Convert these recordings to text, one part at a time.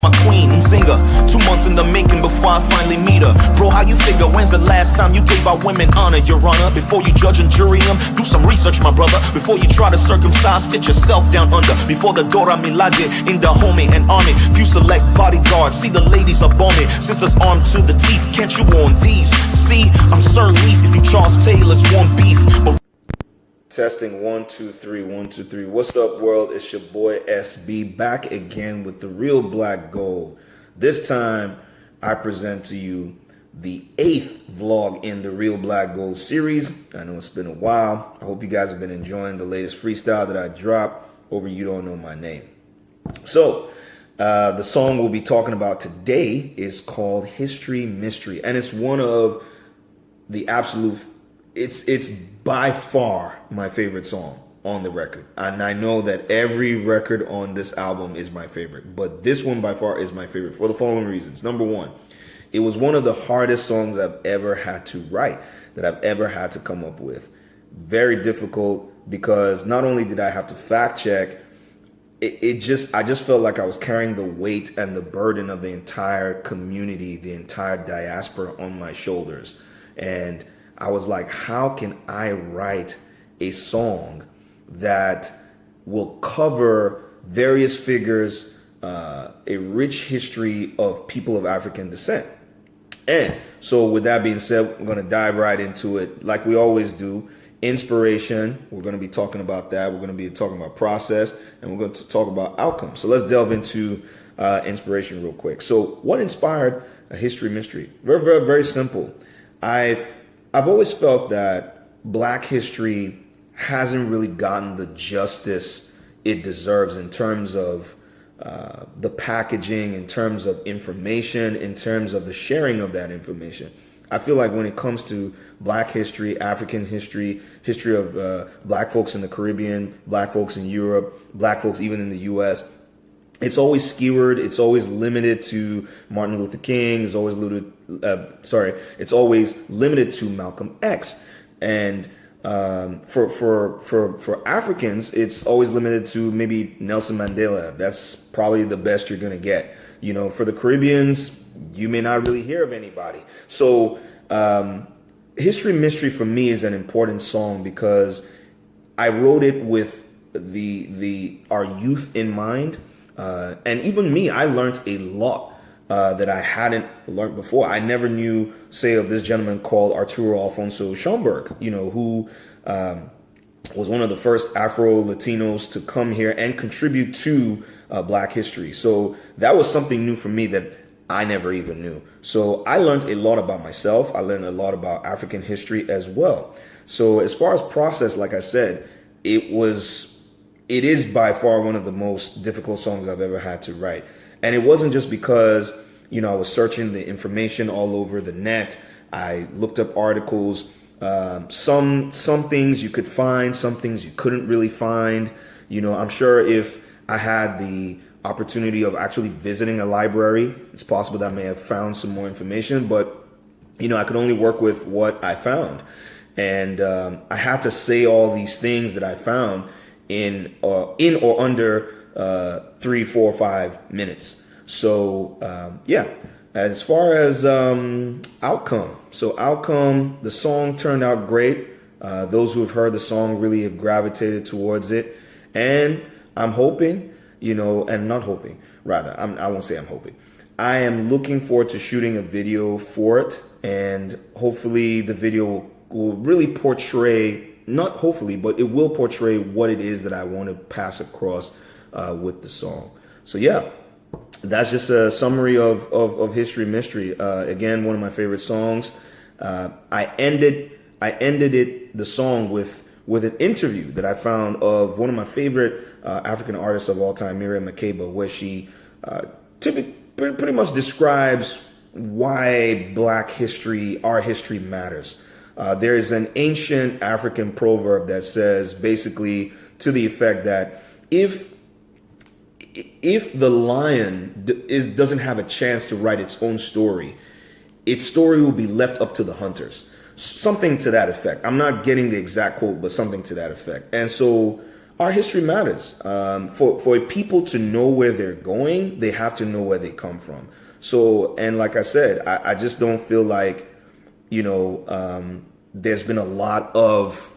My queen and singer, 2 months in the making before I finally meet her. Bro, how you figure? When's the last time you gave our women honor, your honor? Before you judge and jury them, do some research, my brother. Before you try to circumcise, stitch yourself down under. Before the Dora Milaje in the homie and army, few select bodyguards, see the ladies upon me. Sisters armed to the teeth, can't you warn these? See, I'm Sir Leaf if you Charles Taylor's one beef. But Testing 1 2 3 1 2 3. What's up, world? It's your boy SB back again with the real black gold. This time I present to you the 8th vlog in the Real Black Gold series. I know it's been a while. I hope you guys have been enjoying the latest freestyle that I dropped over You Don't Know My Name. So the song we'll be talking about today is called History Mystery, and it's one of the absolute, it's by far my favorite song on the record. And I know that every record on this album is my favorite, but this one by far is my favorite for the following reasons. Number one, it was one of the hardest songs I've ever had to write, that I've ever had to come up with. Very difficult, because not only did I have to fact check, I just felt like I was carrying the weight and the burden of the entire community, the entire diaspora on my shoulders. And I was like, how can I write a song that will cover various figures, a rich history of people of African descent? And so with that being said, we're going to dive right into it like we always do. Inspiration, we're going to be talking about that. We're going to be talking about process, and we're going to talk about outcome. So let's delve into inspiration real quick. So what inspired a history mystery? Very, very, very simple. I've always felt that Black history hasn't really gotten the justice it deserves in terms of the packaging, in terms of information, in terms of the sharing of that information. I feel like when it comes to Black history, African history, history of Black folks in the Caribbean, Black folks in Europe, Black folks even in the US, it's always skewered. It's always limited to Martin Luther King. It's always it's always limited to Malcolm X. And for Africans, it's always limited to maybe Nelson Mandela. That's probably the best you're gonna get. You know, for the Caribbeans, you may not really hear of anybody. So History Mystery for me is an important song because I wrote it with our youth in mind. And even me, I learned a lot that I hadn't learned before. I never knew, say, of this gentleman called Arturo Alfonso Schomburg, you know, who was one of the first Afro-Latinos to come here and contribute to Black history. So that was something new for me that I never even knew. So I learned a lot about myself. I learned a lot about African history as well. So as far as process, like I said, it is by far one of the most difficult songs I've ever had to write. And it wasn't just because, you know, I was searching the information all over the net. I looked up articles. Some things you could find, some things you couldn't really find. You know, I'm sure if I had the opportunity of actually visiting a library, it's possible that I may have found some more information, but, you know, I could only work with what I found. And I had to say all these things that I found in or under 3, 4, 5 minutes. So yeah, as far as outcome, the song turned out great. Those who have heard the song really have gravitated towards it, and I'm hoping, you know, and not hoping, rather, I won't say I'm hoping. I am looking forward to shooting a video for it, and hopefully the video will really portray, not hopefully, but it will portray what it is that I want to pass across with the song. So yeah, that's just a summary of History Mystery. Again, one of my favorite songs. I ended the song with an interview that I found of one of my favorite African artists of all time, Miriam Makeba, where she pretty much describes why Black history, our history, matters. There is an ancient African proverb that says basically to the effect that if the lion doesn't have a chance to write its own story will be left up to the hunters. Something to that effect. I'm not getting the exact quote, but something to that effect. And so our history matters. For people to know where they're going, they have to know where they come from. So, and like I said, I just don't feel like, there's been a lot of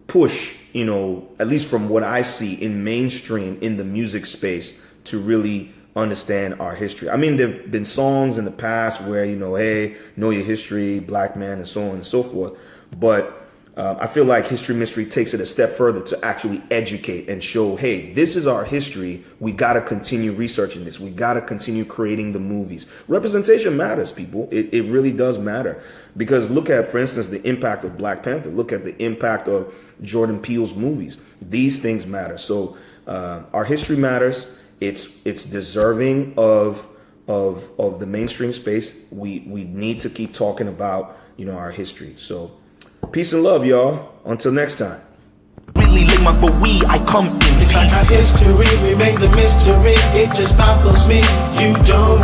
push, at least from what I see in mainstream in the music space, to really understand our history. I mean, there've been songs in the past where, hey, know your history, black man, and so on and so forth. But I feel like History Mystery takes it a step further to actually educate and show, hey, this is our history. We got to continue researching this. We got to continue creating the movies. Representation matters, people. It really does matter. Because look at, for instance, the impact of Black Panther. Look at the impact of Jordan Peele's movies. These things matter. So our history matters. It's deserving of the mainstream space. We need to keep talking about, our history. So peace and love, y'all. Until next time. Really late my but I come in It's like our peace. history remains a mystery. It just baffles me. You don't